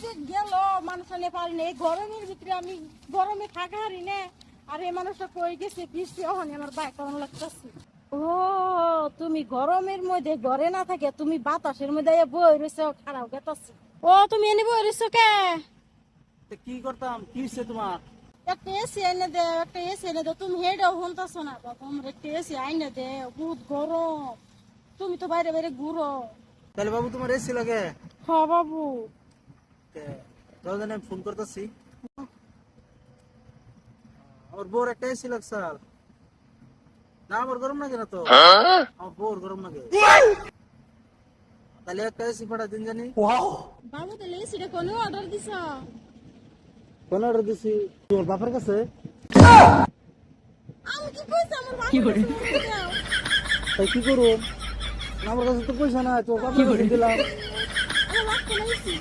যে গেল মানুষ আনে পারি না, এই গরমের ভিতরে আমি গরমে থাকা হারি না। আর এই মানুষটা কই গেছে বৃষ্টি ওখানে আমার বাইক কেমন লাগতেছে। ও তুমি গরমের মধ্যে ঘরে না থাকে তুমি বাতাসের মধ্যে বই রয়েছে খারাপ গেতাছে। ও তুমি এনে বই রয়েছো কে? কি করতাম, কি হচ্ছে তোমার? একটা এসি এনে দে, একটা এসি এনে দে। তুমি হেডেও শুনতেছো না বাবা, আমার একটা এসি আইনে দে, বহুত গরম। তুমি তো বাইরে বাইরে ঘুরো। তাহলে বাবু তোমার এসি লাগে? হ বাবু। আমি ফোন করতেছি। আমার বউর একটা এসি লাগছে। না আমার গরম লাগে না তো, আমার বউর গরম লাগে। তাহলে একটা এসি পাঠা দিন জানি। বাবু তাহলে এসিটা কোনো অর্ডার দিছ? কোন অর্ডার দিছি? তোর বাপের কাছে? আমি কি কইছি আমার বাবু দাও? তাই কি করবো? আমার কাছে তো পয়সা নাই, তোর বাপের কাছে দিলাম। আমার লাগতো না এসি।